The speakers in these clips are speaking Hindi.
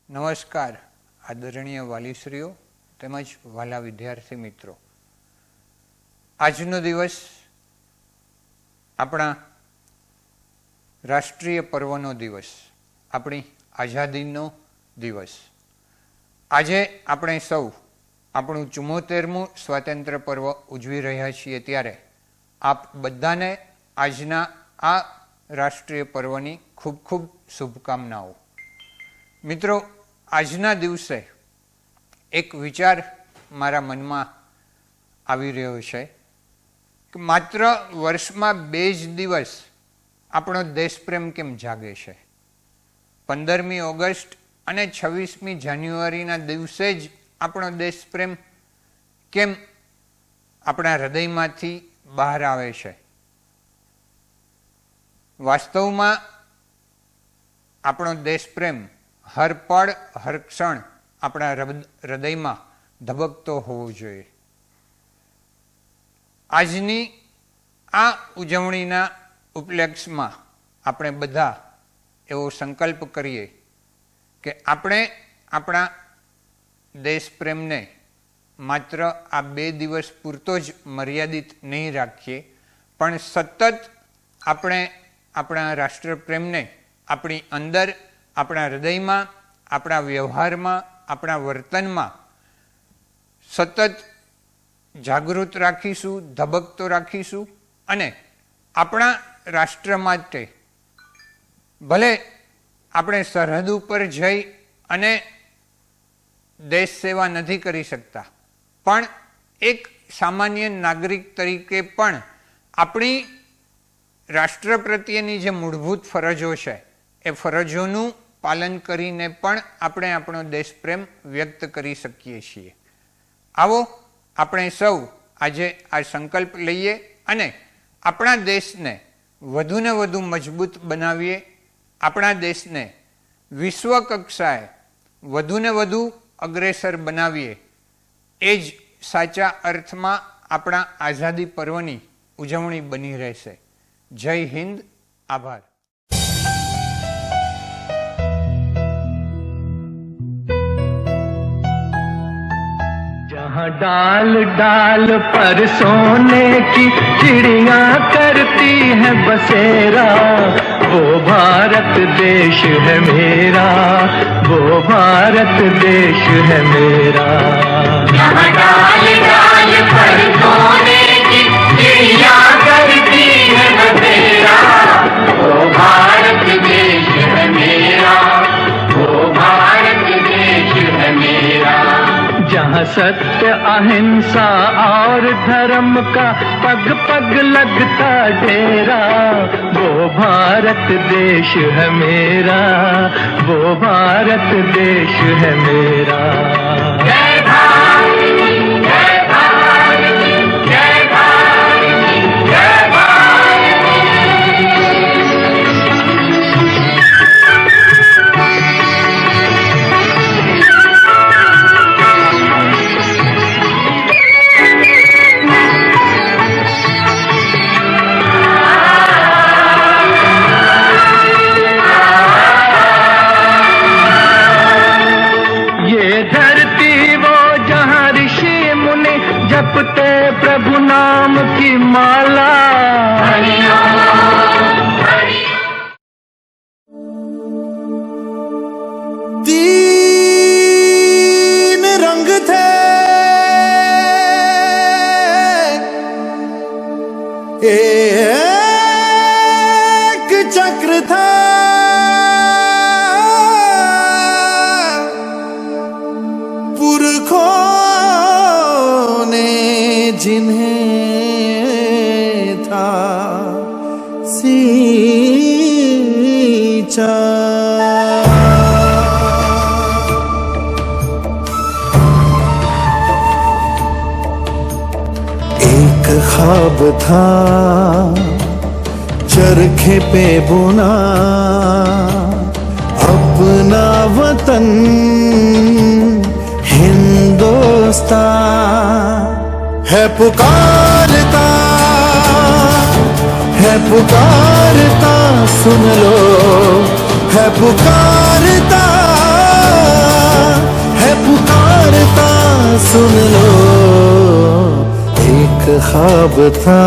નમસ્કાર આદરણીય વાલીશ્રીઓ તેમજ વાલા વિદ્યાર્થી મિત્રો, આજનો દિવસ આપણા રાષ્ટ્રીય પર્વનો દિવસ, આપણી આઝાદીનો દિવસ. આજે આપણે સૌ આપણું 74મું સ્વાતંત્ર્ય પર્વ ઉજવી રહ્યા છીએ, ત્યારે આપ બધાને આજના આ રાષ્ટ્રીય પર્વની ખૂબ ખૂબ શુભકામનાઓ. મિત્રો, આજના દિવસે એક વિચાર મારા મનમાં આવી રહ્યો છે કે માત્ર વર્ષમાં 2 જ દિવસ આપણો દેશપ્રેમ કેમ જાગે છે. 15મી ઓગસ્ટ અને 26મી જાન્યુઆરીના દિવસે જ આપણો દેશપ્રેમ કેમ આપણા હૃદયમાંથી બહાર આવે છે. વાસ્તવમાં આપણો દેશપ્રેમ હર પળ હર ક્ષણ આપણા હૃદયમાં ધબકતો હોવો જોઈએ. આજની આ ઉજવણીના ઉપલક્ષમાં આપણે બધા એવો સંકલ્પ કરીએ કે આપણે આપણા દેશપ્રેમને માત્ર આ 2 દિવસ પૂરતો જ મર્યાદિત નહીં રાખીએ, પણ સતત આપણે આપણા રાષ્ટ્રપ્રેમને આપણી અંદર, આપણા હૃદયમાં, આપણા વ્યવહારમાં, આપણા વર્તનમાં સતત જાગૃત રાખીશું, ધબકતો રાખીશું અને આપણા રાષ્ટ્ર માટે ભલે આપણે સરહદ ઉપર જઈ અને દેશ સેવા નથી કરી શકતા, પણ એક સામાન્ય નાગરિક તરીકે પણ આપણી રાષ્ટ્ર પ્રત્યેની જે મૂળભૂત ફરજો છે એ ફરજોનું પાલન કરીને પણ આપણે આપણો દેશપ્રેમ વ્યક્ત કરી શકીએ છીએ. આવો આપણે સૌ આજે આ સંકલ્પ લઈએ અને આપણા દેશને વધુને વધુ મજબૂત બનાવીએ, આપણા દેશને વિશ્વ કક્ષાએ વધુને વધુ અગ્રેસર બનાવીએ. એ જ સાચા અર્થમાં આપણા આઝાદી પર્વની ઉજવણી બની રહેશે. જય હિન્દ. આભાર. जहाँ डाल डाल पर सोने की चिड़िया करती है बसेरा, वो भारत देश है मेरा, वो भारत देश है मेरा. जहाँ डाल डाल पर सोने की चिड़िया करती है बसेरा, वो भारत देश है मेरा, वो भारत देश है मेरा. जहाँ सत्य अहिंसा और धर्म का पग पग लगता डेरा, वो भारत देश है मेरा, वो भारत देश है मेरा. जय भारत, जय भारत, जय भारत, जय भारत. जपते प्रभु नाम की माला, तीन रंग थे एक चक्र था, पुरखों जिन्हें था सींचा. एक ख्वाब था चरखे पे बुना, अपना वतन हिंदुस्तान है पुकारता, है पुकारता, सुन लो है पुकारता. सुन लो एक ख्वाब था।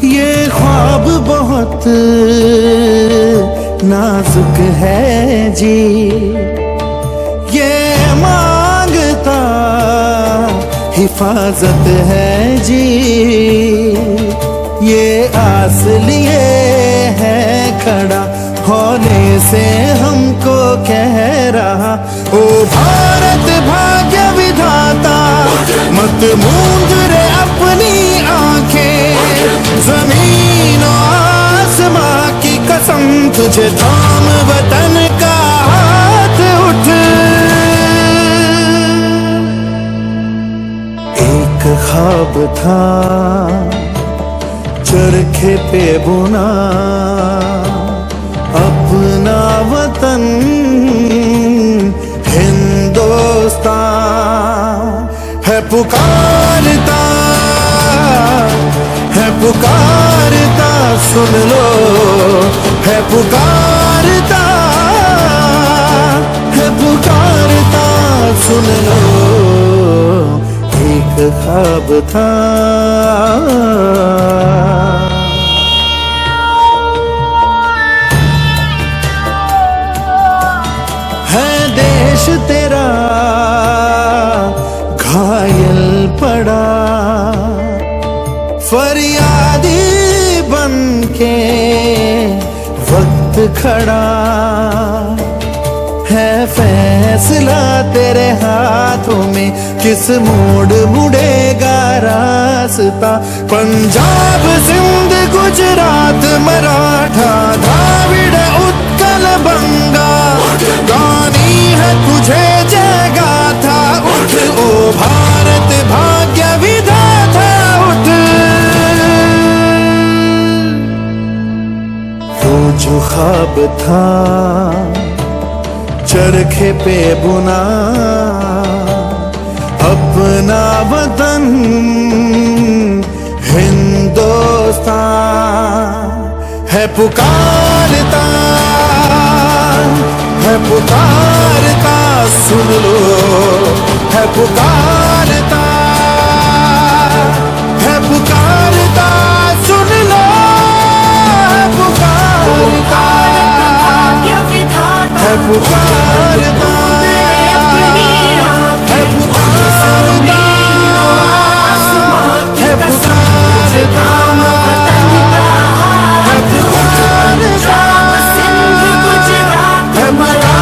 ये ख्वाब बहुत नाजुक है जी, ये मांगता हिफाजत है जी। ये आस लिए है खड़ा होने से हमको कह रहा, ओ भारत भाग्य विधाता मत मूंद रे अपनी आंखें। जमीन और आसमां की कसम तुझे थाम वतन का हाथ उठ। एक ख्वाब था चरखे पे बुना, अपना वतन हिंदुस्तान है पुकारता, है पुकारता सुन लो, है पुकारता, है पुकारता सुन लो एक ख्वाब था। है देश तेरा घायल पड़ा, फरियादी बन के वक्त खड़ा है। फैसला तेरे हाथों में, किस मोड़ मुड़ेगा रास्ता। पंजाब सिंध गुजरात मराठा द्राविड़ उत्कल बंगा, गानी है तुझे जय गाथा। उठ ओ भारत भाग्य विधाता उठ। वो जो ख्वाब था चरखे पे बुना, अपना वतन हिंदुस्तान है पुकारता, है पुकारता सुन लो, है पुकारता, है पुकारता सुन लो, है पुकारता, है पुकारता, है पुकारता, है पुकारता, है पुकारता, है पुकारता,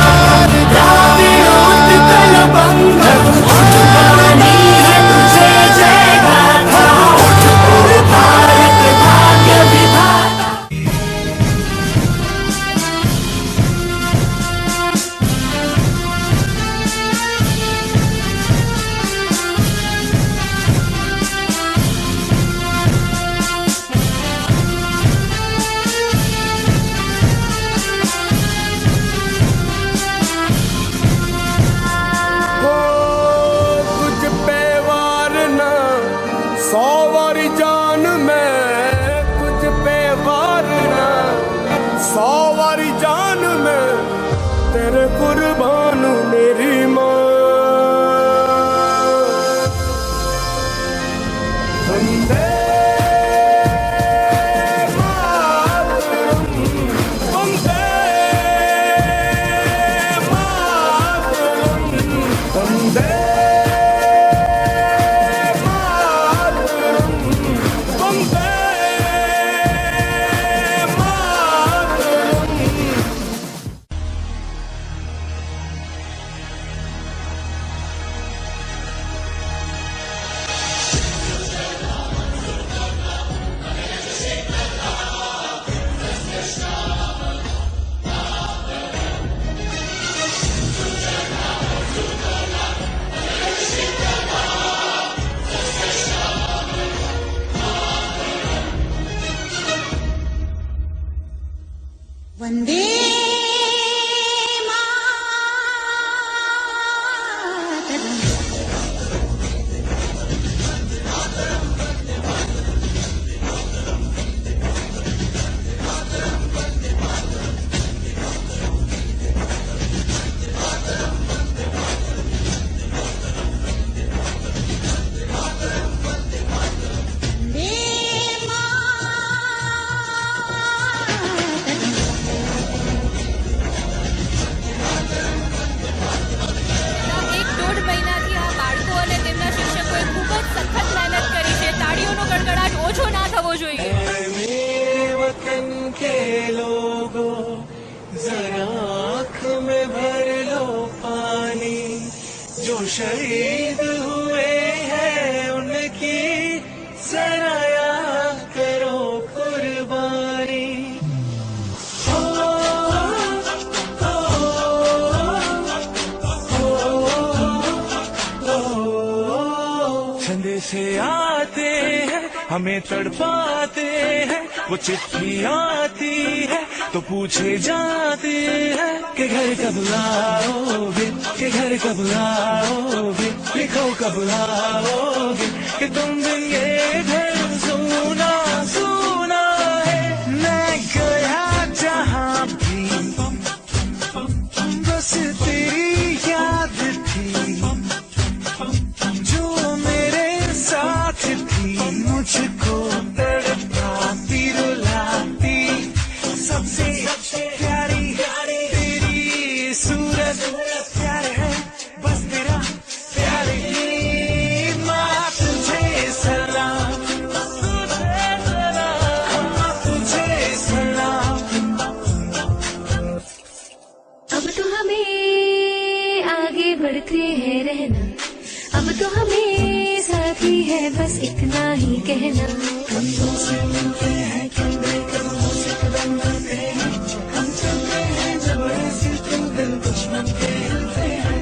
लोगों जरा आँख में भर लो पानी, जो शहीद हुए हैं उनकी जरा याद करो कुर्बानी। संदेशे आते हैं हमें तड़पाते हैं, वो चिट्ठी आती है तो पूछे जाते हैं कि घर कब आओगे, कि घर कब आओगे, लिखो कब आओगे, कि तुम दिन ये घर सुना सुना है। मैं गया जहाँ भी बस तेरी याद थी, जो मेरे साथ थी, मुझको तड़पाती रुलाती, सबसे प्यारी तेरी सूरत प्यार है, बस तेरा प्यार ही। माँ तुझे सलाम, तुझे सलाम। अब तो हमें आगे बढ़ते हैं रहना, अब तो हमें साथी है बस इतना ही कहना। हम तुमसे मिलते हैं कंधे कंधों से कदम बढ़ते हैं, हम चलते हैं जब ऐसे तुम दिल दुश्मन के हिलते हैं।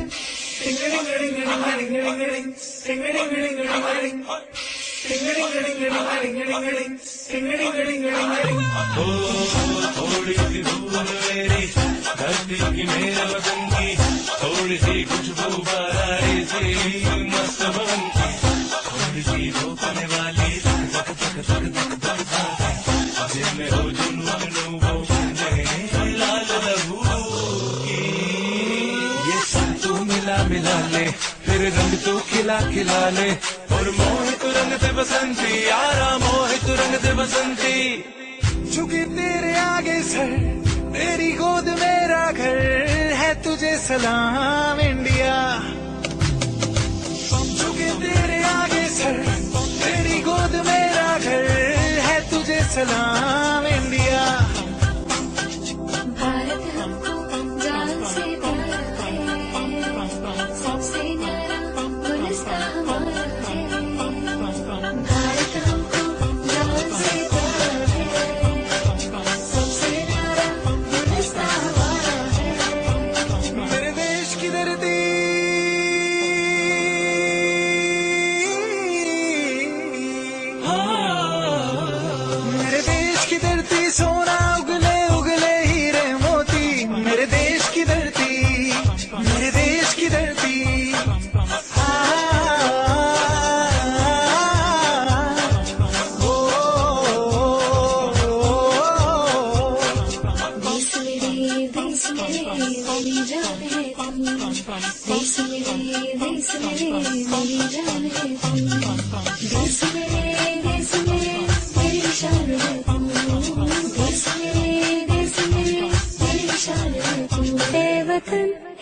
थोड़ी सी धूल मेरी धरती की मेरे वतन की, थोड़ी सी खुशबू बारी सी मस्त बन की, थोड़ी सी रोकने वाली धक धक धक धक धक धक, जिनमें हो जुनून वो गंजे लाल लहू की। ये सब तू मिला मिला ले, फिर रंग तू खिला खिला ले, और मोहित रंग ते बसंती यारा, मोहित रंग ते बसंती। झुके तेरे आगे सर, तेरी गोद मेरा घर है, तुझे सलाम इंडिया। झुके तेरे आगे सर, तेरी गोद मेरा घर है, तुझे सलाम इंडिया। भारत हमको जान से प्यारा है, सबसे न्यारा गुलिस्तां हमारा है। भारत हमको जान से प्यारा है, सबसे न्यारा गुलिस्तां हमारा है। मेरे देश की धरती, मेरे देश की धरती सोना उगले उगले हीरे मोती, मेरे देश की धरती, मेरे देश की धरती। देश मेरे देश मेरी जान है तू, देश मेरे देश मेरी जान है तू, देश मेरे मेरी शान है तू, देश मेरी शान है तू।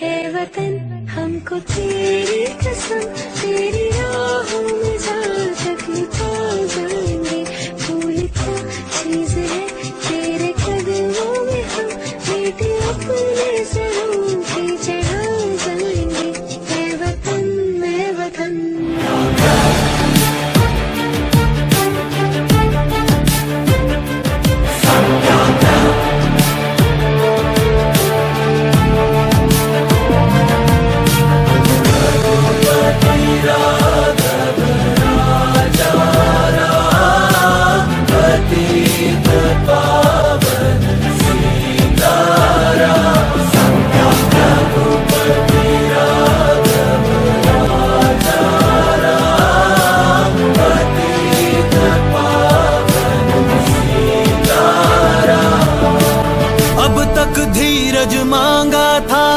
है वतन हमको तेरी कसम, तेरी राहों में जहाँ तक पा जाएंगे, फूल क्या चीज है तेरे कदमों में, हम बेटे अपने सरों पे चढ़ा जाएंगे। है वतन मैं वतन। अब तक धीरज मांगा था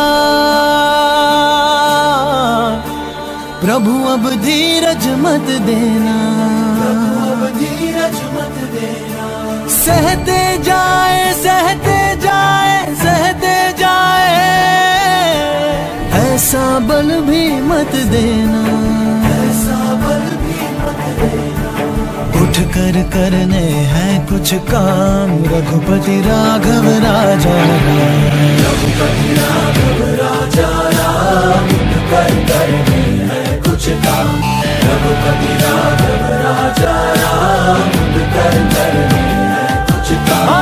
प्रभु, अब धीरज मत देना, सहते जाए सहते जाए सहते जाए, ऐसा बल भी मत देना, ऐसा बल भी मत देना। उठ कर करने हैं कुछ काम, रघुपति राघव राजा राम। रघुपति राघव राजा राम, कर करने हैं कुछ काम, रघुपति राघव राजा राम, कर करने हैं कुछ काम।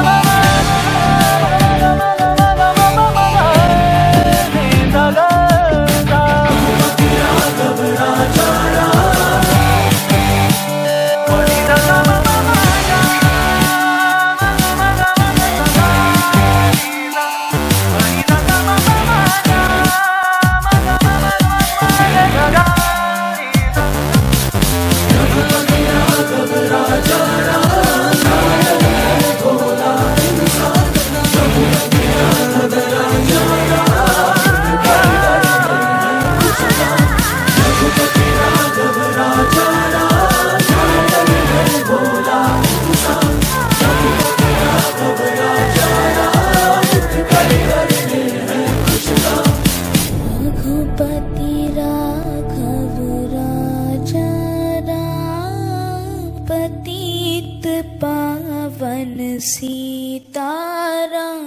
सीताराम।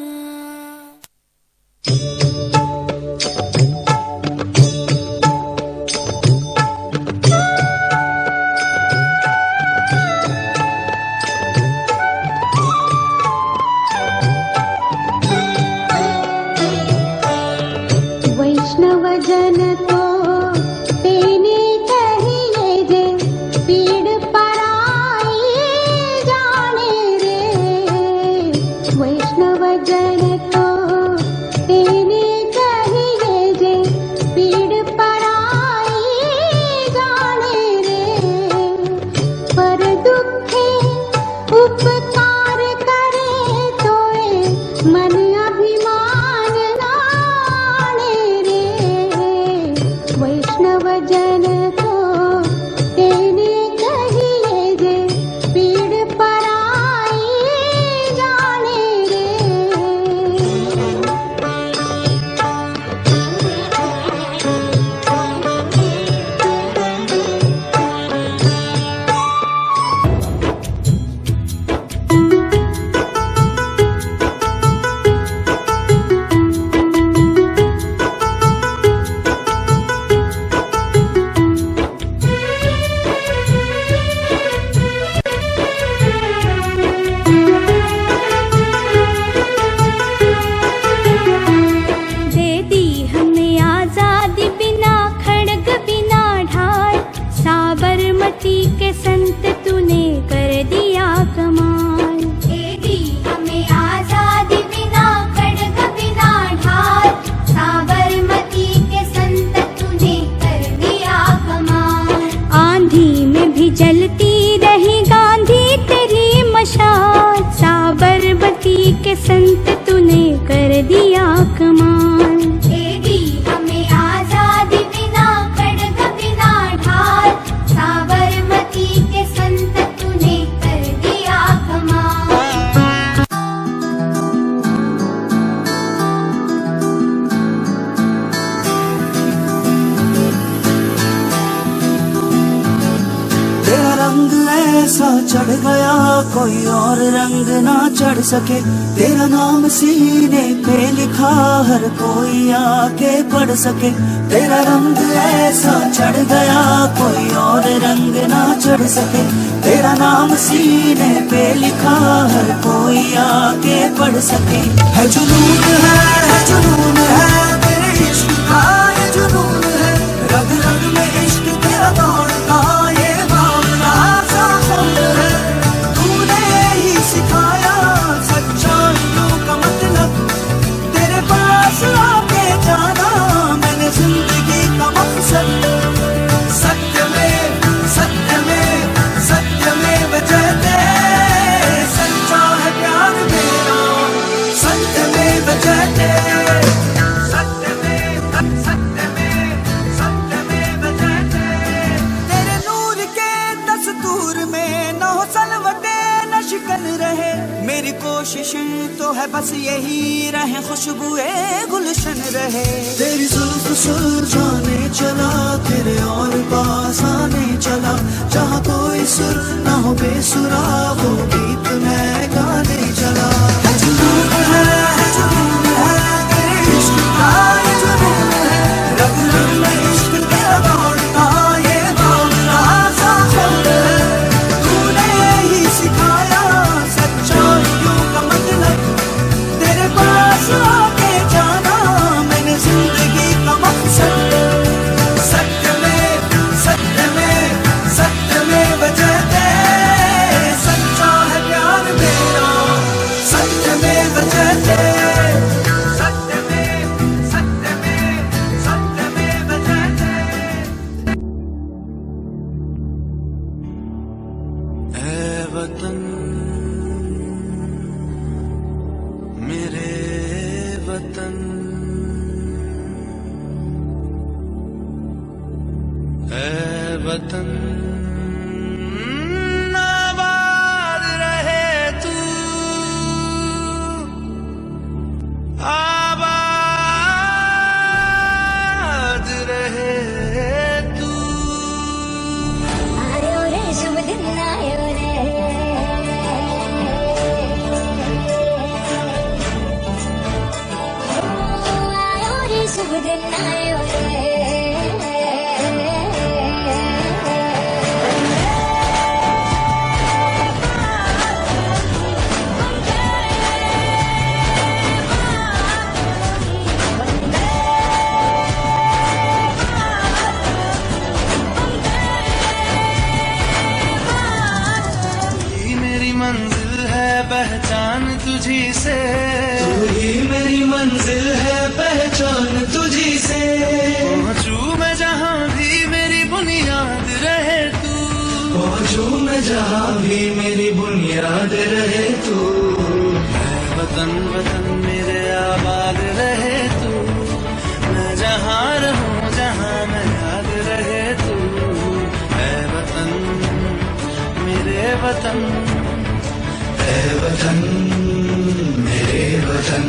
वैष्णव जन तो तेने कहिए जे, पीड़ पराई जाने रे। वैष्णव जन तो तेने कहिए जे, पीड़ पराई जाने रे। पर दुखे उपकार करे तोए, मन अभिमान नाने रे। वैष्णव जन तो तेने कहिए जे, पीड़ पराई जाने रे। दे दी हमें आजादी बिना खड़ग बिना ढाल, साबरमती के संत तूने कर दिया कमाल। दे दी हमें आजादी बिना खड़ग बिना ढाल, साबरमती के संत तूने कर दिया कमाल। आंधी में भी जलती रही गांधी तेरी मशाल, साबरमती के संत तूने कर दिया कमाल। दे दी हमें आजादी बिना खड़ग बिना ढाल, साबरमती के संत तूने कर दिया कमाल। तेरा रंग ऐसा चढ़ गया कोई और रंग ना चढ़ सके, तेरा नाम सीने पे लिखा हर कोई आके पढ़ सके। तेरा रंग ऐसा चढ़ गया कोई और रंग ना चढ़ सके, तेरा नाम सीने पे लिखा हर कोई आके पढ़ सके। है जुनून है जुनून है तेरे इश्क का, ये जुनून है रग रग में इश्क तेरा दौड़ता, ये भावना सा खून है। तूने ही सिखाया सच्चाइयों का मतलब, तेरे पास आके जाना मैंने जिंदगी का मकसद। सत्य में सत्य में सत्य में बजते, सच्चा है प्यार मेरा सत्य में बजते। सत्य में सत्य में सत्य में बजते। तेरे नूर के दस्तूर में न हो सलवटे न शिकन रहे, मेरी कोशिशें तो है बस यही रहे खुशबुए गुलशन रहे। तेरी जुल्फ सुलझाने चला तेरे और पास आने चला, जहाँ कोई बेसुर ना हो बेसुरा वो गीत मैं गाने चला। है जुनून है तेरे इश्क का ये जुनून है, रग रग में इश्क तेरा दौड़ता ये बावला सा खून है। तूने ही सिखाया सच्चाइयों का मतलब, तेरे पास आके जाना मैंने जिंदगी का मकसद। सत्य में बजते सच्चा है प्यार मेरा, सत्य में बजते सत्य में बजते। ऐ वतन मेरे वतन, ऐ वतन आबाद रहे तू, आबाद रहे तू। आयो रे शुभ दिन आयो रे, आयो रे शुभ दिन आयो रे। ही मेरी मंजिल है पहचान तुझी से, तू ही मेरी मंजिल है पहचान तुझी से। पहुंचू मैं जहाँ भी मेरी बुनियाद रहे तू, पहुंचू मैं जहाँ भी मेरी बुनियाद रहे तू। ऐ वतन वतन मेरे आबाद रहे तू, मैं जहाँ रहूं जहाँ मैं याद रहे तू। ऐ वतन मेरे वतन, ऐ वतन मेरे वतन।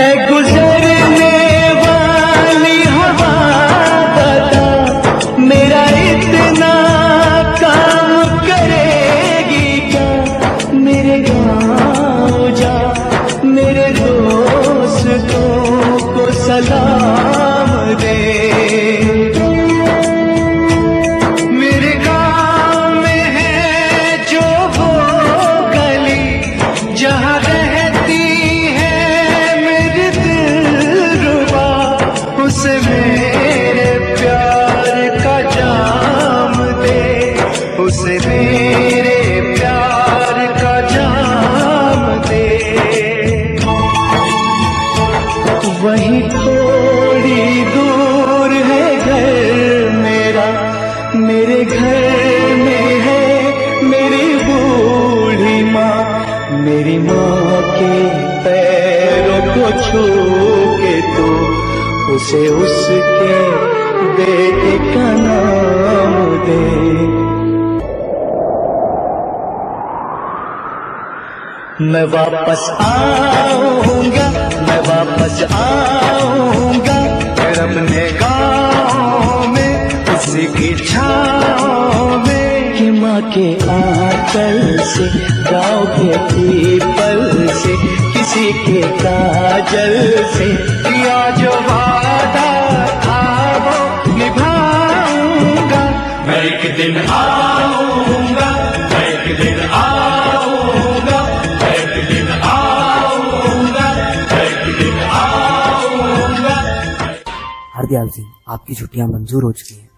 ए गुजरने वाली हवा बता, मेरा इतना काम करेगी क्या? मेरे गाँव जा, मेरे दोस्तों को सलाम दे। मेरे गाँव में है जो वो गली जहाँ रहती है मेरी दिलरुबा, उसे मेरे प्यार का जाम दे, उसे मेरे प्यार का जाम दे। वहीं थोड़ी दूर है घर मेरा, मेरे घर में है मेरी बूढ़ी माँ, मेरी माँ के पैरों को छू के तो उसे उसके बेटे का नाम दे। मैं वापस आऊंगा, मैं वापस आऊंगा, फिर अपने गाँव में उसी की छाँव में, कि माँ के आंचल से, गाँव के पीपल से, किसी के काजल से किया जो वादा था वो निभाऊंगा। मैं एक दिन आऊंगा, मैं एक दिन आऊंगा, मैं एक दिन आऊंगा, मैं एक दिन आऊंगा। हरदयाल सिंह, आपकी छुट्टियां मंजूर हो चुकी हैं।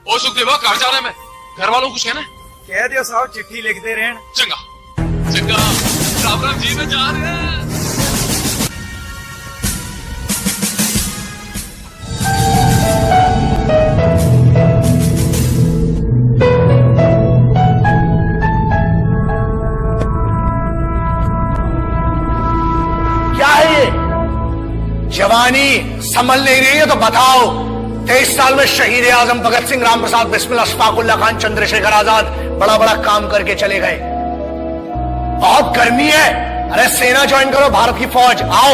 ओ सुखदेवा कहाँ जा रहे हैं? मैं घर वालों को कुछ कहना है? कह दियो साहब, चिट्ठी लिखते रहन। चंगा चंगा, राम राम जी में जा रहे हैं। क्या है ये? जवानी संभल नहीं रही है तो बताओ। 23 साल में शहीद आजम भगत सिंह, राम प्रसाद बिस्मिल, अशफाकुल्ला खान, चंद्रशेखर आजाद बड़ा बड़ा काम करके चले गए। बहुत गर्मी है, अरे सेना ज्वाइन करो, भारत की फौज आओ,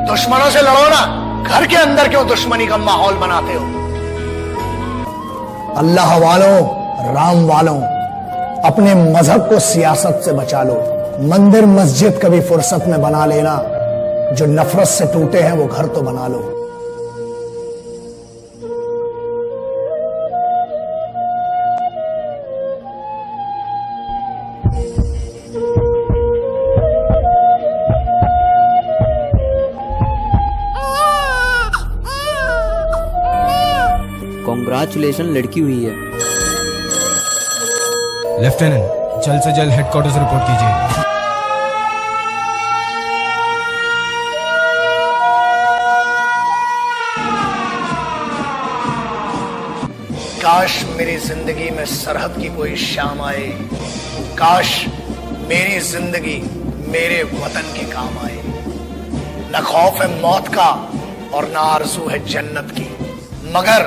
दुश्मनों से लड़ो ना। घर के अंदर क्यों दुश्मनी का माहौल बनाते हो? अल्लाह वालों, राम वालों, अपने मजहब को सियासत से बचा लो। मंदिर मस्जिद कभी फुर्सत में बना लेना, जो नफरत से टूटे हैं वो घर तो बना लो। कांग्रेचुलेशन, लड़की हुई है। लेफ्टिनेंट, जल्द से जल्द हेडक्वार्टर से रिपोर्ट कीजिए। काश मेरी जिंदगी में सरहद की कोई शाम आए, काश मेरी जिंदगी मेरे वतन के काम आए। न खौफ है मौत का और न आरज़ू है जन्नत की, मगर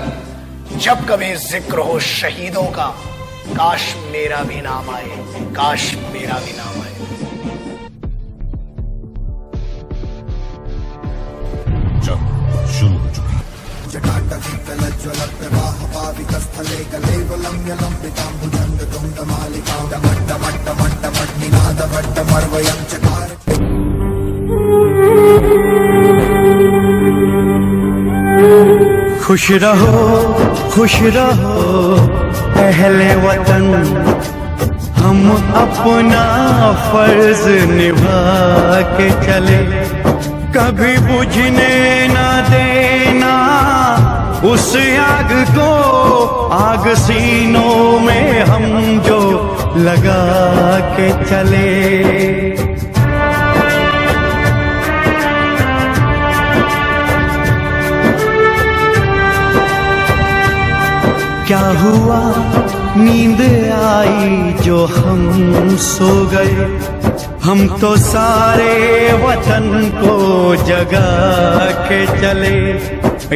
जब कभी जिक्र हो शहीदों का, काश मेरा भी नाम आए, काश मेरा भी नाम आए। शुरू हो चुका। खुश रहो अहले वतन, हम अपना फर्ज निभा के चले, कभी बुझने ना देना उस आग को, आग सीनों में हम जो लगा के चले। क्या हुआ नींद आई जो हम सो गए, हम तो सारे वतन को जगा के चले।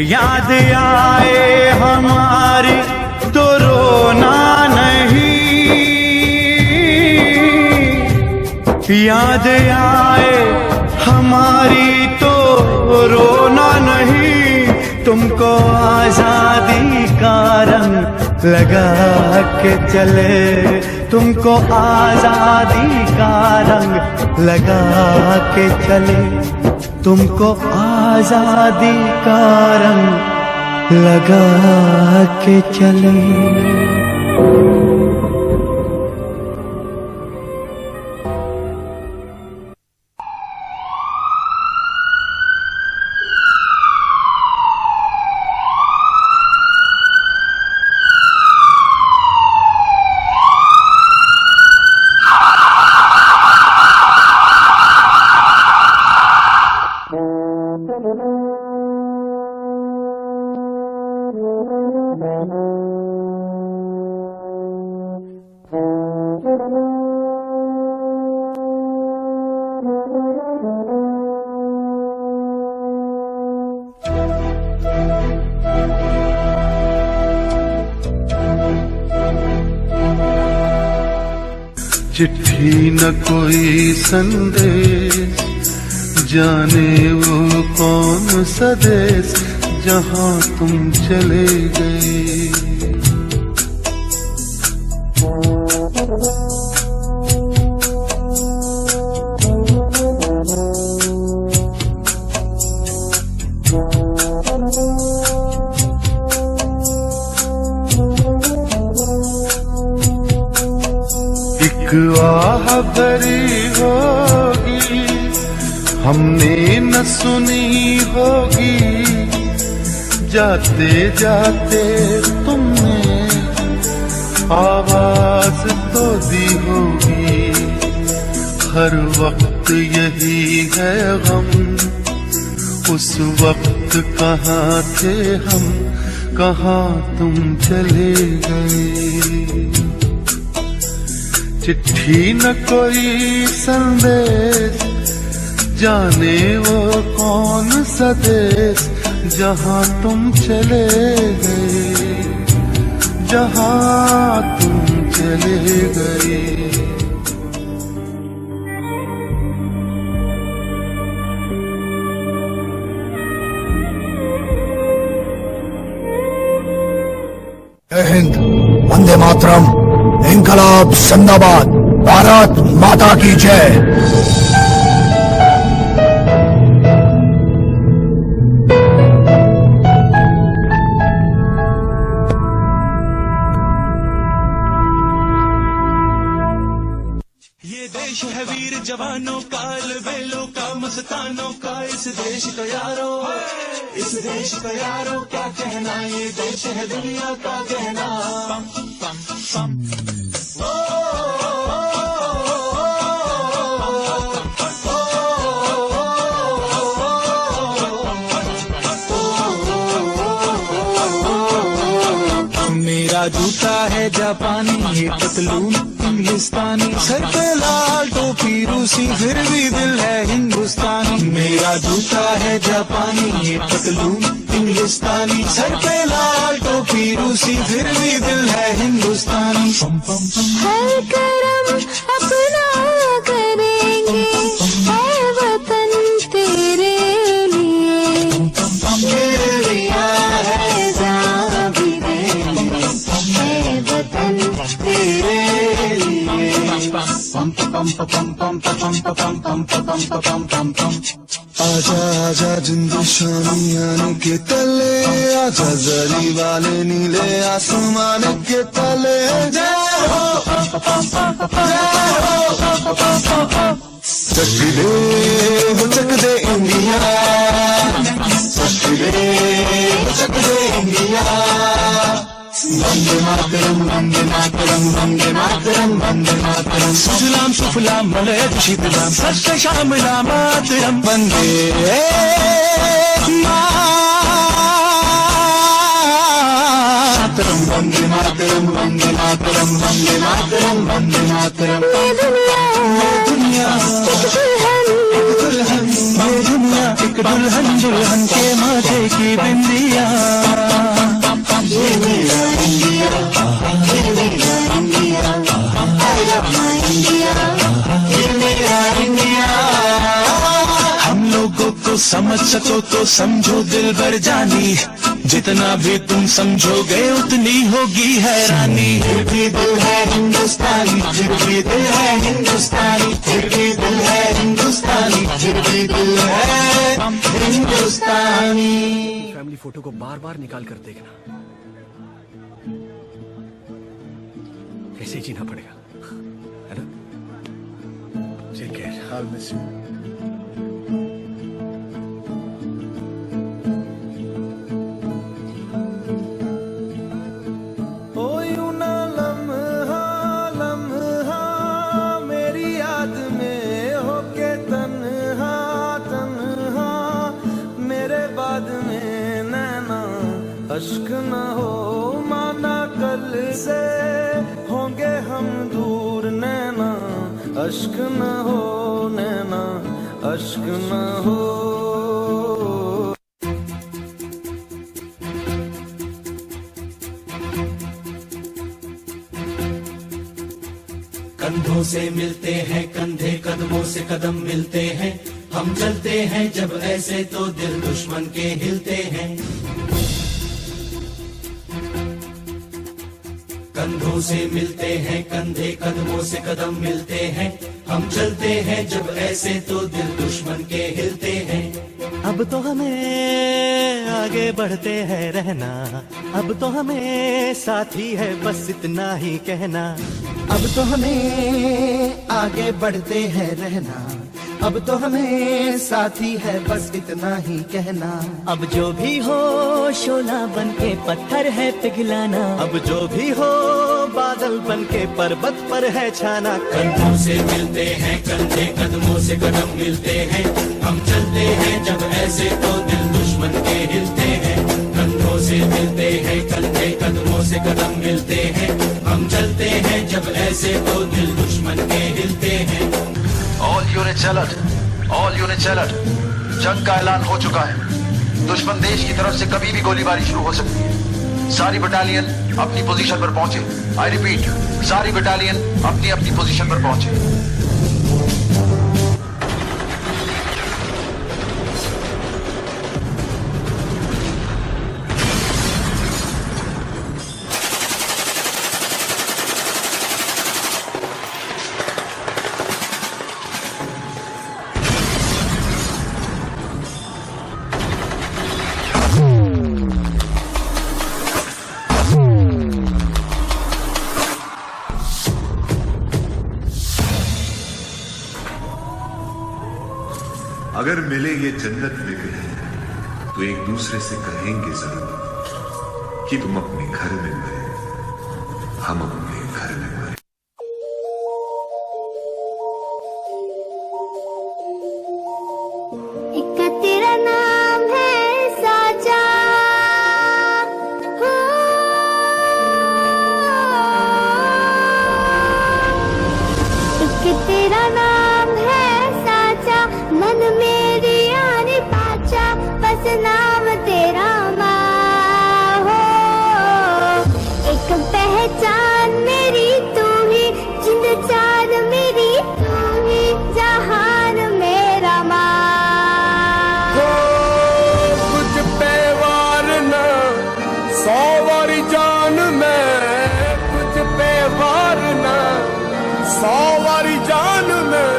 याद आए हमारी तो रोना नहीं, याद आए हमारी तो रोना नहीं, तुमको आजादी का रंग लगा के चले, तुमको आजादी का रंग लगा के चले, तुमको आजादी का रंग लगा के चले। चिट्ठी न कोई संदेश, जाने वो कौन सा देश जहाँ तुम चले गए। आह भरी होगी हमने न सुनी होगी, जाते जाते तुमने आवाज तो दी होगी। हर वक्त यही है गम, उस वक्त कहाँ थे हम, कहाँ तुम चले गए। चिट्ठी न कोई संदेश, जाने वो कौन सा देश जहाँ तुम चले गए, जहाँ तुम चले गए। जय हिंद, वंदे मातरम, इनकलाब जिंदाबाद, भारत माता की जय। ये देश है वीर जवानों का, अलबेलों का, मस्तानों का, इस देश का यारो, इस देश का यारो क्या कहना, ये देश है दुनिया का कहना। मेरा जूता है जापानी, ये पतलून इंग्लिस्तानी, सर पे लाल टोपी रूसी, फिर भी दिल है हिंदुस्तानी। मेरा जूता है जापानी, ये पतलून इंग्लिस्तानी, सर पे लाल टोपी रूसी, फिर भी दिल है हिंदुस्तानी। हर करम अपना करेंगे, है वतन तेरे लिए, मेरे लिया है जान भी देंगे, है वतन तेरे लिए। आजा आजा जिंदशानी आने के तले, आजा जरी वाले नीले आसमान के तले। जय हो चक दे इंडिया, चक दे इंडिया। वंदे मातरम, वंदे मातरम, वंदे मातरम, वंदे मातरम। सुजलाम सुफलाम मलयज शीतलाम, सत्य श्यामलाम मातरम। वंदे मातरम, वंदे मातरम, वंदे मातरम, वंदे मातरम, वंदे मातरम। ये दुनिया एक दुल्हन, ये दुनिया एक दुल्हन, दुल्हन के माथे की बिंदिया। ये मेरा इंडिया, ये मेरा India, I love my India, ये मेरा समझ सको तो समझो दिल भर जानी, जितना भी तुम समझोगे उतनी होगी हैरानी। फिर भी दिल है हिंदुस्तानी, फिर भी दिल है हिंदुस्तानी, फिर भी दिल है हिंदुस्तानी, फिर भी दिल है हिंदुस्तानी। फैमिली फोटो को बार बार निकाल कर देखना, ऐसे ही जीना पड़ेगा, है ना? Take care. I'll miss you. ओ यूं ना लम्हा लम्हा मेरी याद में होके तन्हा तन्हा, मेरे बाद में नैना अश्क न हो माना कल से होंगे हम दूर, नैना अश्क न हो, नैना अश्क न हो। कंधों से मिलते हैं कंधे, कदमों से कदम मिलते हैं, हम चलते हैं जब ऐसे तो दिल दुश्मन के हिलते हैं। कंधों से मिलते हैं कंधे, कदमों से कदम मिलते हैं, हम चलते हैं जब ऐसे तो दिल दुश्मन के हिलते हैं। अब तो हमें आगे बढ़ते हैं रहना, अब तो हमें साथी है बस इतना ही कहना। अब तो हमें आगे बढ़ते हैं रहना, अब तो हमें साथी है बस इतना ही कहना। अब जो भी हो शोला बन के पत्थर है पिघलाना, अब जो भी हो बादल बन के पर्वत पर है छाना। कंधों से मिलते हैं कंधे, कदमों से कदम मिलते हैं, हम चलते हैं जब ऐसे तो दिल दुश्मन के हिलते हैं। कंधों से मिलते हैं कंधे, कदमों से कदम मिलते हैं, हम चलते हैं जब ऐसे तो दिल दुश्मन के हिलते हैं। All units alert, all units alert, जंग का ऐलान हो चुका है। दुश्मन देश की तरफ से कभी भी गोलीबारी शुरू हो सकती है। सारी बटालियन अपनी पोजीशन पर पहुंचे। आई रिपीट, सारी बटालियन अपनी अपनी पोजीशन पर पहुंचे। अगर मिले ये जन्नत में कहीं तो एक दूसरे से कहेंगे जरूर कि तुम अपने घर में मरे, हम अपने घर में मरे। एक तेरा नाम है साजा, एक तेरा नाम है साजा, मन मेरी आने पाचा, बस नाम तेरा माँ हो। एक पहचान मेरी तू ही, जिंद चार मेरी तू ही, जहान मेरा माँ हो। कुछ पे वार ना 100 वारी जान में, कुछ पे वार ना 100 वारी जान में,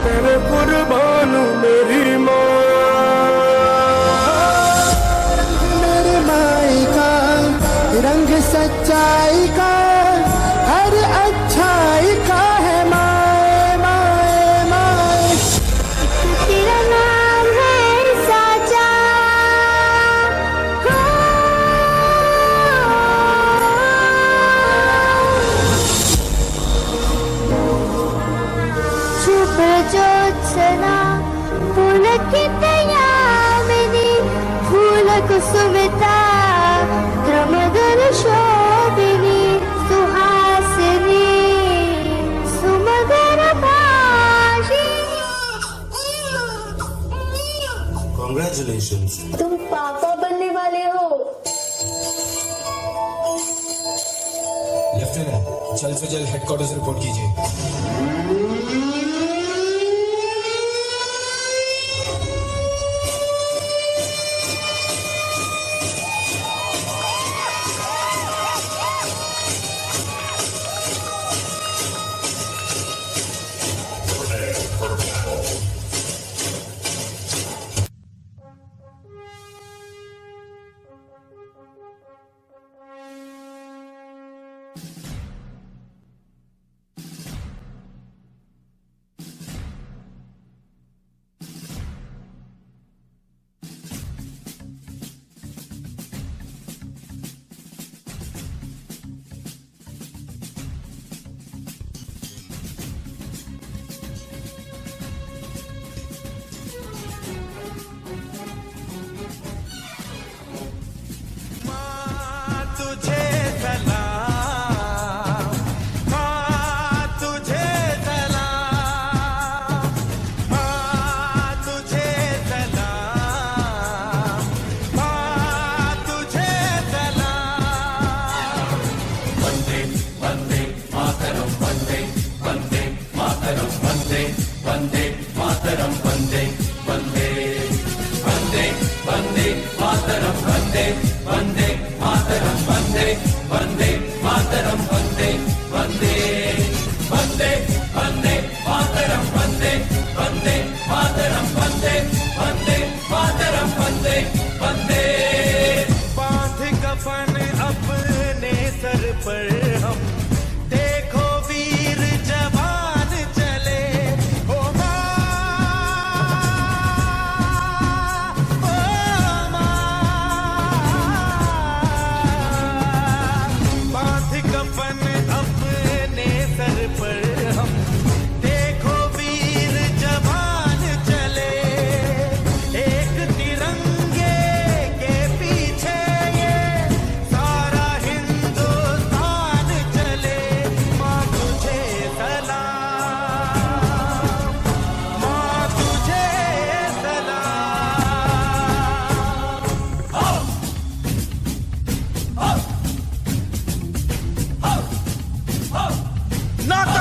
तेरे कुर्बान मेरी माँ। मेरे माई का रंग सच्चाई का, हर अच्छाई का है माए माए माए। तेरा नाम है साजा, चुप ज्योत्सना पुलकित यामिनी, फूल कुसुमिता द्रमदल शोभिनी, सुहासिनी सुमधुर भाषिणी। Congratulations. तुम पापा बनने वाले हो। लेफ्टिनेंट, जल्द से जल्द हेडक्वार्टर्स रिपोर्ट कीजिए।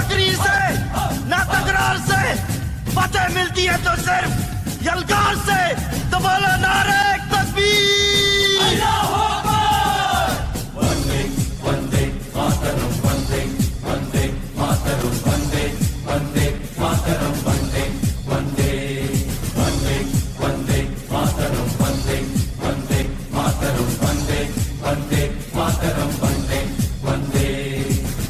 नौकरी से ना तकरार से, फतेह मिलती है तो सिर्फ यलगार से। तो बोलो नारे तकबीर। वंदे वंदे मातरम, वंदे वंदे मातरम, वंदे वंदे मातरम, वंदे वंदे वंदे वंदे मातरम, वंदे वंदे मातरम, वंदे वंदे मातरम, वंदे वंदे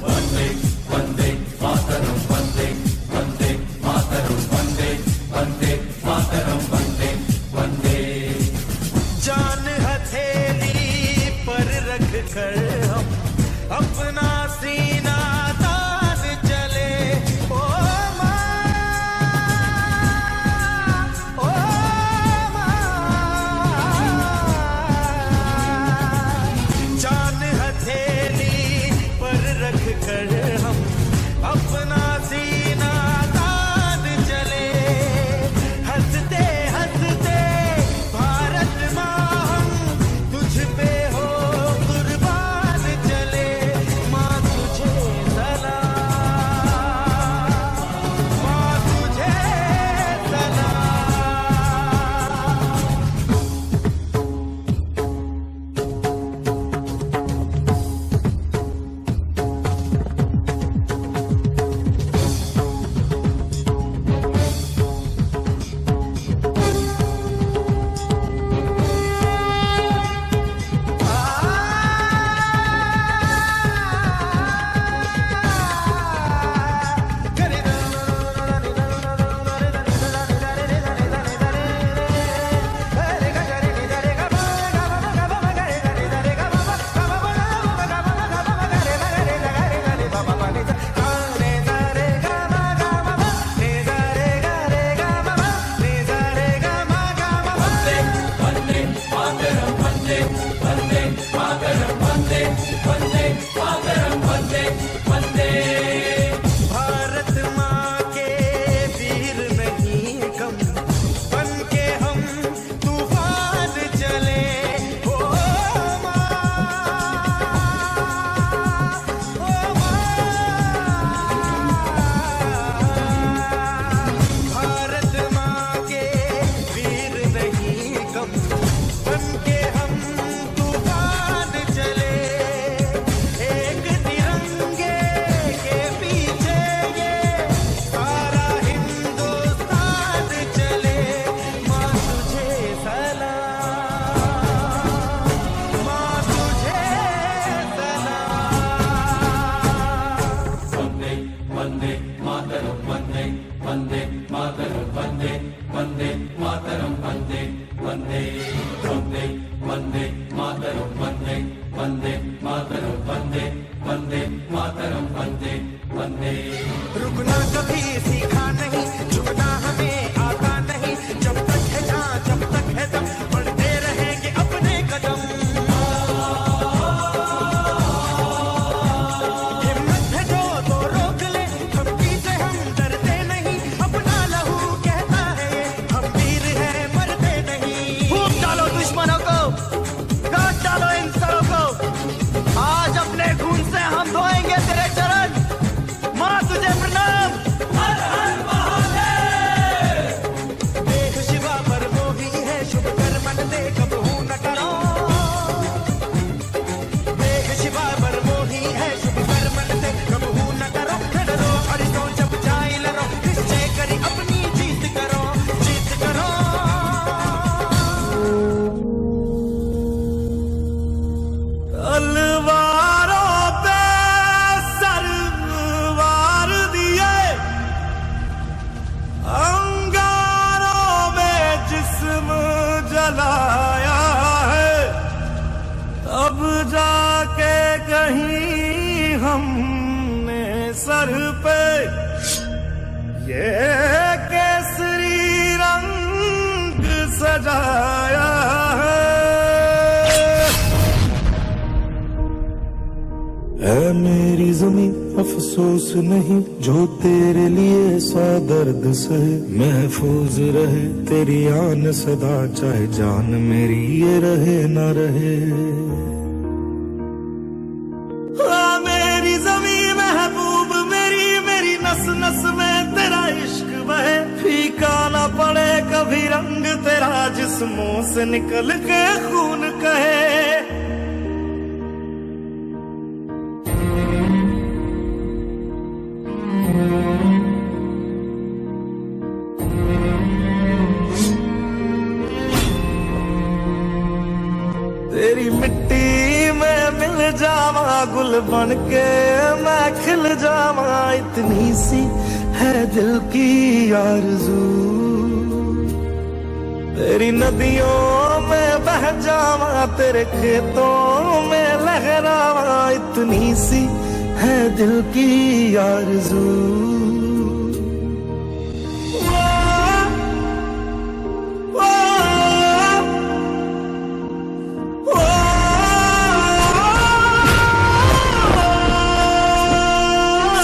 वंदे वंदे मातरम, वंदे वंदे मातरम, वंदे वंदे मातरम, वंदे वंदे। जान हथेली पर रख कर हम अपना सीना तान चले। ओ माँ, ओ माँ, जान हथेली पर रख कर हम अपना सीना तान चले। हंसते हंसते भारत माँ हम तुझ पे हो कुर्बान चले। माँ तुझे सलाम, माँ तुझे सलाम। भारत माँ के वीर नहीं कम, बन के हम तूफान चले। ओ माँ, ओ माँ, भारत माँ के वीर नहीं कम, बन के हम तूफान चले। एक तिरंगे के पीछे ये सारा हिंदुस्तान चले। माँ तुझे सलाम, माँ तुझे सलाम। वंदे वंदे मातरम, वंदे वंदे मातरम, वंदे वंदे मातरम, वंदे वंदे वंदे वंदे मातरम, वंदे वंदे मातरम, वंदे वंदे मातरम, वंदे वंदे। रुकना कभी सीखा नहीं, झुकना हमें आता नहीं। जब तक है जान, जब तक है दम, बढ़ते रहेंगे अपने कदम। हिम्मत है जो तो रोक ले, हम पीछे हम डरते नहीं। अपना लहू कहता है हम वीर हैं, मरते नहीं। फूंक डालो दुश्मनों को, काट डालो इन सरों को। आज अपने खून से हम धोएंगे तेरे चरण। माँ तुझे प्रणाम। हर हर महादेव। देख शिवा पर मोही है, शुभ कर्मन दे कबहू न करो। देख शिवा पर मोही है, शुभ कर्मन दे कबहू न करो। डरो हरितो जब जाए लड़ो, निश्चय करी अपनी जीत करो, जीत करो। तलवारों पे सरवार दिए, अंगारों में जिस्म जलाया है। तब जाके कहीं हमने सर पे ये केसरी रंग सजाया है। है मेरी जमीं अफसोस नहीं, जो तेरे लिए सौ दर्द सहे। महफूज रहे तेरी आन सदा, चाहे जान मेरी ये रहे न रहे। मेरी जमीं महबूब मेरी, मेरी जिस्मों से निकल के खून कहे। तेरी मिट्टी में मिल जावा गुल बन के मैं खिल जावा, इतनी सी है दिल की आरज़ू। तेरी नदियों में बह जावा तेरे खेतों में लहरावा, इतनी सी है दिल की आरज़ू।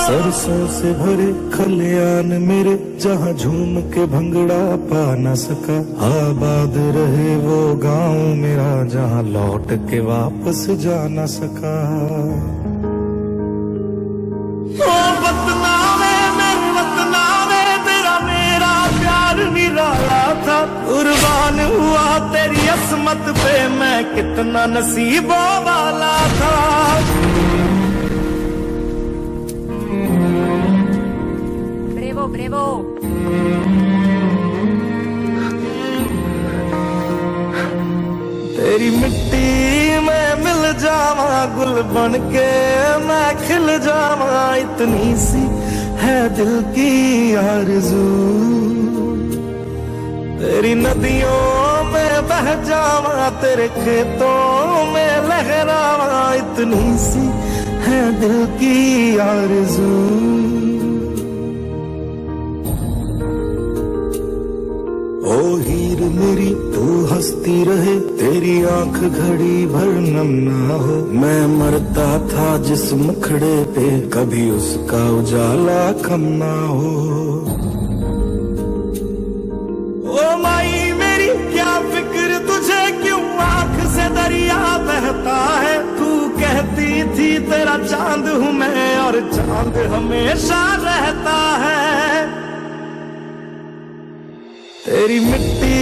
सरसों से भरे खलियान मेरे, जहाँ झूम के भंगड़ा पा न सका। आबाद रहे वो गांव मेरा, जहाँ लौट के वापस जा न सका। ओ वतना में तेरा मेरा प्यार निराला था। कुर्बान हुआ तेरी असमत पे मैं, कितना नसीबों वाला था। ब्रेवो तेरी मिट्टी में मिल जावा गुल बन के मैं खिल जावा, इतनी सी है दिल की आरज़ू। तेरी नदियों में बह जावा तेरे खेतों में लहरावा, इतनी सी है दिल की आरज़ू। ओ हीर मेरी तू हंसती रहे, तेरी आंख घड़ी भर नम ना हो। मैं मरता था जिस मुखड़े पे, कभी उसका उजाला कम ना हो। ओ माई मेरी क्या फिक्र तुझे, क्यों आंख से दरिया बहता है। तू कहती थी तेरा चांद हूँ मैं, और चांद हमेशा रहता है। तेरी मिट्टी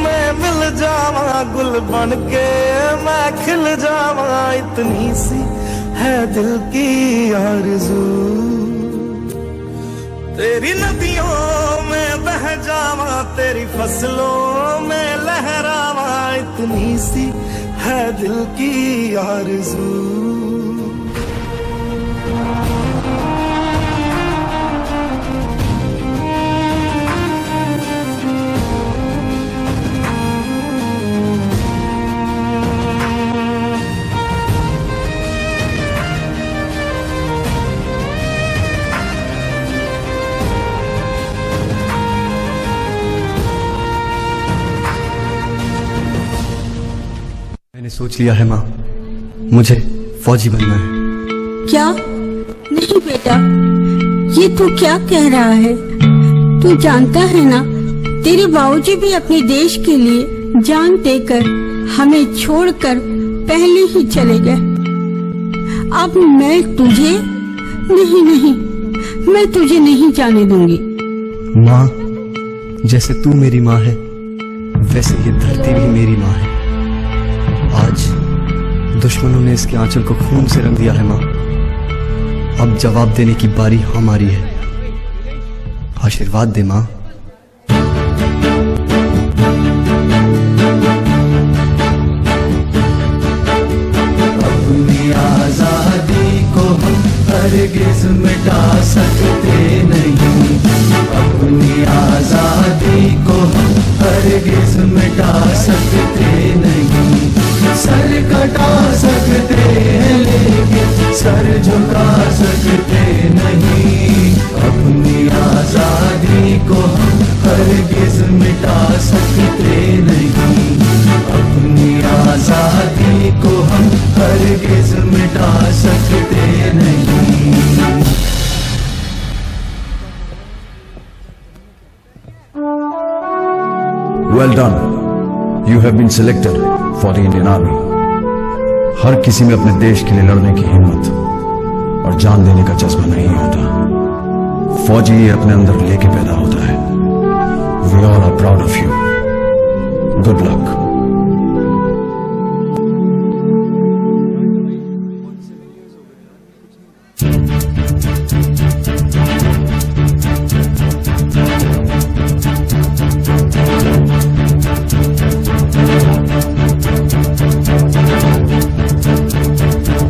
में मिल जावा गुल बन के मैं खिल जावा, इतनी सी है दिल की आरज़ू। तेरी नदियों में बह जावा तेरी फसलों में लहरावा, इतनी सी है दिल की आरज़ू। मैंने सोच लिया है माँ, मुझे फौजी बनना है। क्या? नहीं बेटा, ये तू क्या कह रहा है? तू जानता है ना, तेरे बाबूजी भी अपने देश के लिए जान देकर हमें छोड़कर पहले ही चले गए। अब मैं तुझे नहीं, मैं तुझे नहीं जाने दूंगी। माँ, जैसे तू मेरी माँ है, वैसे ये धरती भी मेरी माँ है। आज दुश्मनों ने इसके आंचल को खून से रंग दिया है माँ। अब जवाब देने की बारी हमारी है। आशीर्वाद दे माँ। अपनी आजादी को हम हरगिज़ मिटा सकते नहीं। अपनी आजादी को हम हरगिज़ मिटा सकते नहीं। सर कटा सकते हैं लेकिन सर झुका सकते नहीं। अपनी आजादी को हम हरगिज़ मिटा सकते नहीं। अपनी आजादी को हम हरगिज़ मिटा सकते नहीं। Well done. You have been selected for the Indian Army. हर किसी में अपने देश के लिए लड़ने की हिम्मत और जान देने का जज्बा नहीं होता। फौजी ये अपने अंदर लेके पैदा होता है। We all are proud of you. Good luck.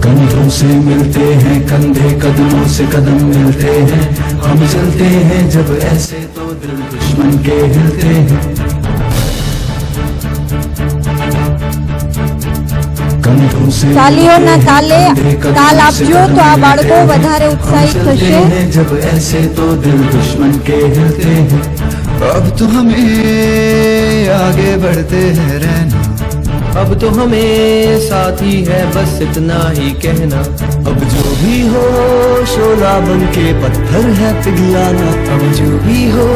कंधों से मिलते हैं कंधे, कदमों से कदम मिलते हैं, हम चलते हैं जब ऐसे तो दिल दुश्मन के हिलते हैं। कंधों से તાલીઓના તાલે તાલ આપજો તો આ બાળકો વધારે ઉત્સાહિત થશે। जब ऐसे तो दिल दुश्मन के हिलते हैं। अब तो हमें आगे बढ़ते हैं रहना, अब तो हमें साथ ही है बस इतना ही कहना। अब जो भी हो शोला बन के पत्थर है पिघलाना, अब जो भी हो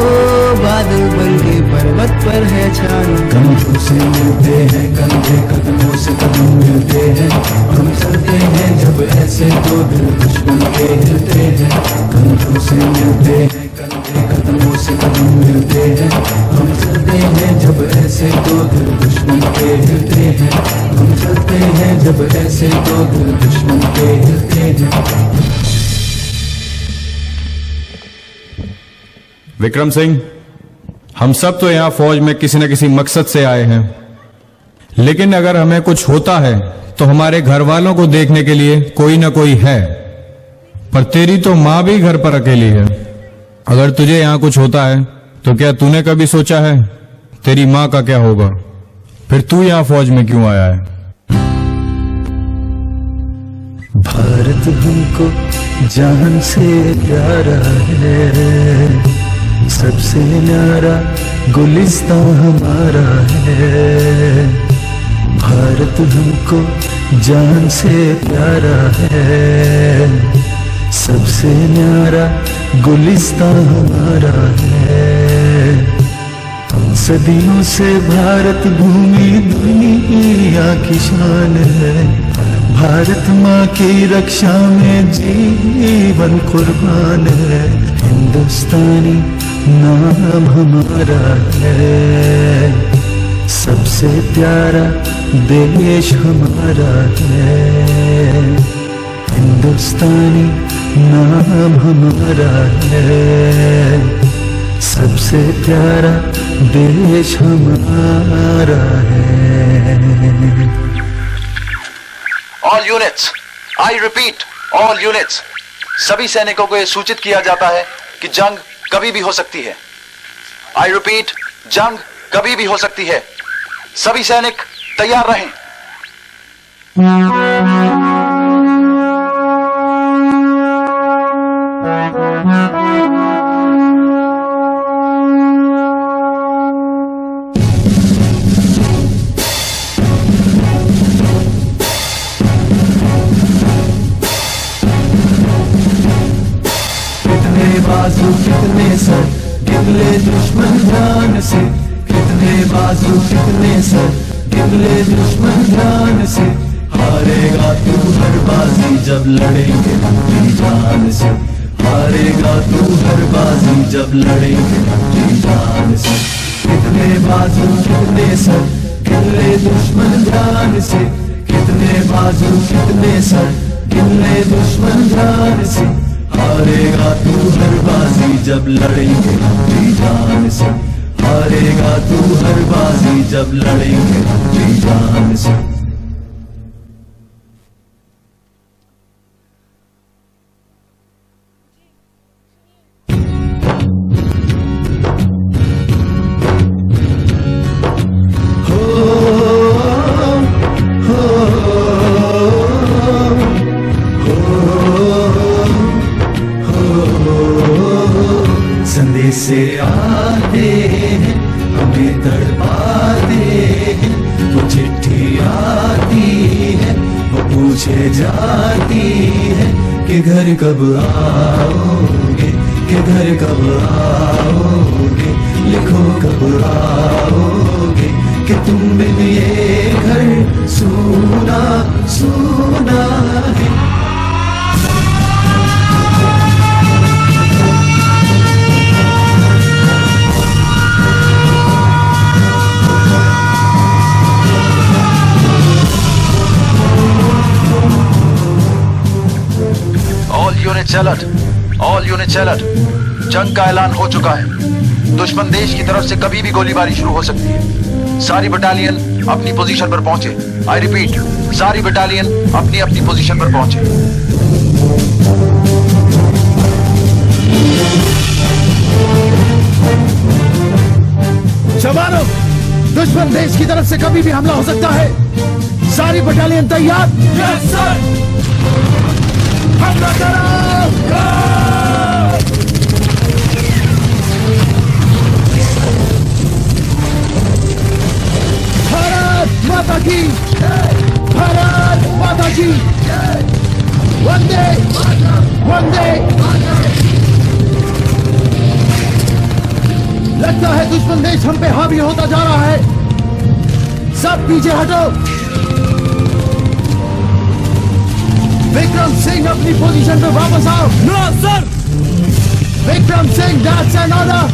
बादल बन के पर्वत पर है छाना। कंधों से मिलते हैं कंधे, कदमों से कदम मिलते हैं, हम चलते हैं जब ऐसे तो दिल दुश्मन के हिलते हैं। कंधों से मिलते हैं कंधे, कदमों से कदम मिलते हैं, हम चलते हैं जब ऐसे तो दिल दुश्मन के हिलते हैं। हम चलते हैं जब ऐसे तो दिल दुश्मन के हिलते हैं। विक्रम सिंह, हम सब तो यहाँ फौज में किसी न किसी मकसद से आए हैं, लेकिन अगर हमें कुछ होता है तो हमारे घर वालों को देखने के लिए कोई ना कोई है। पर तेरी तो माँ भी घर पर अकेली है। अगर तुझे यहाँ कुछ होता है तो क्या तूने कभी सोचा है तेरी माँ का क्या होगा? फिर तू यहाँ फौज में क्यों आया है? भारत हमको जान से प्यारा है, सबसे न्यारा गुलिस्तां हमारा है। भारत हमको जान से प्यारा है, सबसे न्यारा गुलिस्तां हमारा है। सदियों से भारत भूमि दुनिया की शान है, भारत माँ की रक्षा में जीवन कुर्बान है। हिंदुस्तानी नाम हमारा है, सबसे प्यारा देश हमारा है। हिंदुस्तानी नाम हमारा है, सबसे प्यारा देश हमारा है। All units, I repeat all units, सभी सैनिकों को यह सूचित किया जाता है कि जंग कभी भी हो सकती है। आई रिपीट, जंग कभी भी हो सकती है। सभी सैनिक तैयार रहें। बाजू कितने सर गिरले दुश्मन ध्यान से, कितने बाजू कितने सर गिरले दुश्मन ध्यान से। हारेगा तू हर बाजी जब लड़ेंगे अपनी जान से, हारेगा तू हर बाजी जब लड़ेंगे अपनी जान से। कितने बाजू कितने सर गिरले दुश्मन ध्यान से, कितने बाजू कितने सर गिरले दुश्मन ध्यान से। हारेगा तू हर बाजी जब लड़ेंगे अपनी जान से, हारेगा तू हर बाजी जब लड़ेंगे अपनी जान से। से आते हैं हमें तड़पाते हैं, वो चिट्ठी आती है वो पूछे जाती है कि घर कब आओगे, कि घर कब आओगे। लिखो कब आओगे कि तुम बिन ये घर सूना सूना है। Units alert, all units alert. जंग का ऐलान हो चुका है। दुश्मन देश की तरफ से कभी भी गोलीबारी शुरू हो सकती है। सारी बटालियन अपनी पोजीशन पर पहुंचे। आई रिपीट, सारी बटालियन अपनी अपनी पोजीशन पर पहुंचे। जवानों, दुश्मन देश की तरफ से कभी भी हमला हो सकता है। सारी बटालियन तैयार? Yes sir. हमला करो। भारत माता की, भारत माता की, वंदे वंदे। लगता है दुश्मन देश हम पे हावी होता जा रहा है। सब पीछे हटो। विक्रम सिंह अपनी पोजीशन पे वापस आओ। No sir. Vikram Singh, that's an order.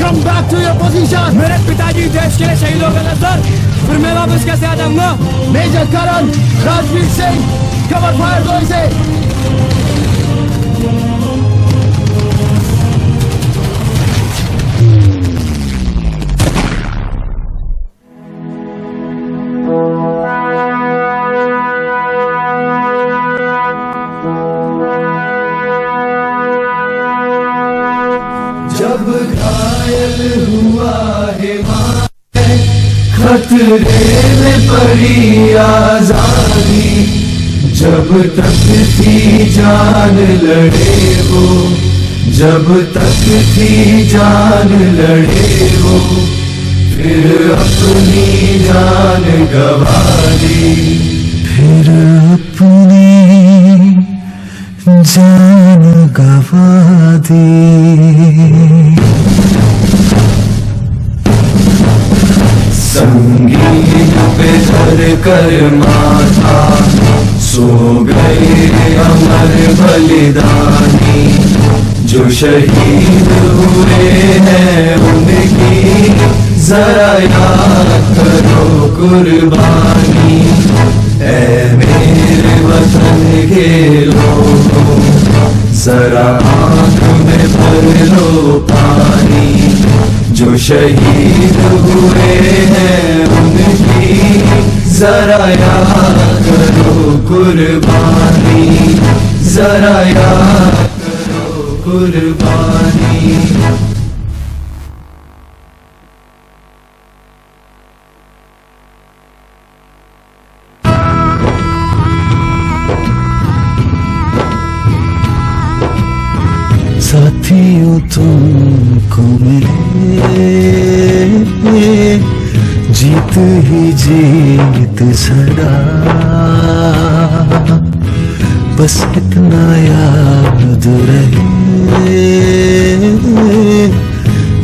Come back to your position. मेरे पिताजी देश के लिए शहीद हो गए ना सर, फिर मैं वापस कैसे आ जाऊंगा? मेजर करण राजवीर सिंह, कवर फायर दो इसे। जब घायल हुआ हिमालय, खतरे में पड़ी आजादी, जब तक थी जान लड़े वो, जब तक थी जान लड़े वो, फिर अपनी जान गवा दी, फिर अपनी जान गवा दी। संगीत पे धर कर माथा सो गए अमर बलिदानी, जो शहीद हुए हैं उनकी जरा याद करो कुर्बानी। ऐ मेरे वतन के लोगों, जरा आँख में भर लो पानी, जो शहीद हुए हैं उनकी जरा याद करो कुर्बानी, जरा याद करो कुर्बानी। साथियों तुमको मिले जीत ही जीत सदा, बस इतना याद रहे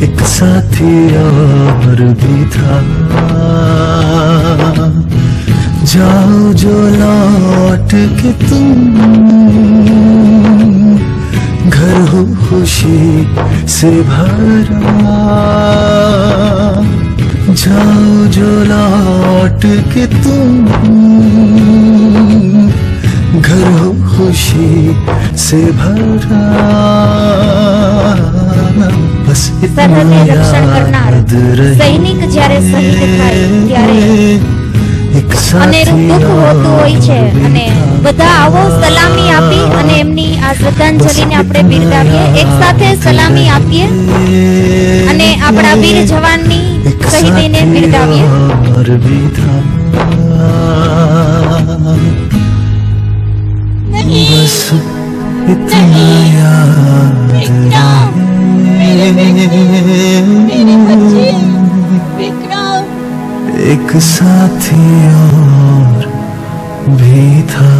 एक साथी और भी था। जाओ जो लौट के तुम, घर हो खुशी से भरा। जाओ जो लौट के तुम, घर हो खुशी से भरा। बस इतना याद रहे સૈનિક જ્યારે શહીદ થાય ત્યારે અનેરું દુઃખ હોતું હોય છે, અને બધા આવો સલામી આપી અને એમની આ શ્રદ્ધાંજલિને આપણે બિરદાવીએ, એક સાથે સલામી આપીએ અને આપણા વીર જવાનની શહીદીને બિરદાવીએ। बस इतना याद एक साथी और भी था।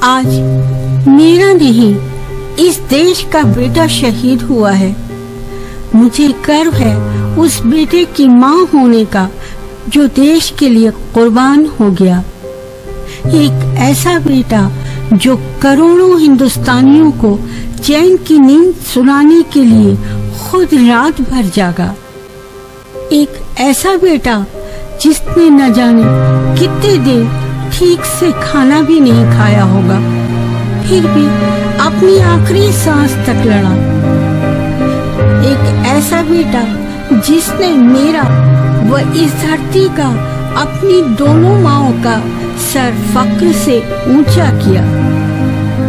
आज मेरा नहीं, इस देश का बेटा शहीद हुआ है। मुझे गर्व है उस बेटे की माँ होने का जो देश के लिए कुर्बान हो गया। एक ऐसा बेटा जो करोड़ों हिंदुस्तानियों को चैन की नींद सुनाने के लिए खुद रात भर जागा। एक ऐसा बेटा जिसने न जाने कितने दिन ठीक से खाना भी नहीं खाया होगा, फिर भी अपनी आखिरी सांस तक लड़ा। एक ऐसा बेटा जिसने मेरा व इस धरती का, अपनी दोनों माओं का सर फक्र से ऊंचा किया।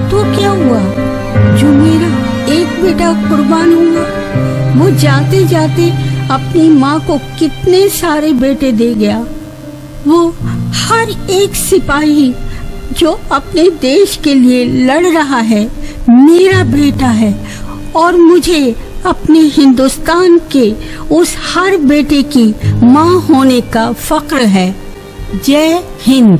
तो क्या हुआ जो मेरा एक बेटा कुर्बान हुआ, वो जाते जाते अपनी माँ को कितने सारे बेटे दे गया। वो हर एक सिपाही जो अपने देश के लिए लड़ रहा है मेरा बेटा है, और मुझे अपने हिंदुस्तान के उस हर बेटे की माँ होने का फक्र है। जय हिंद।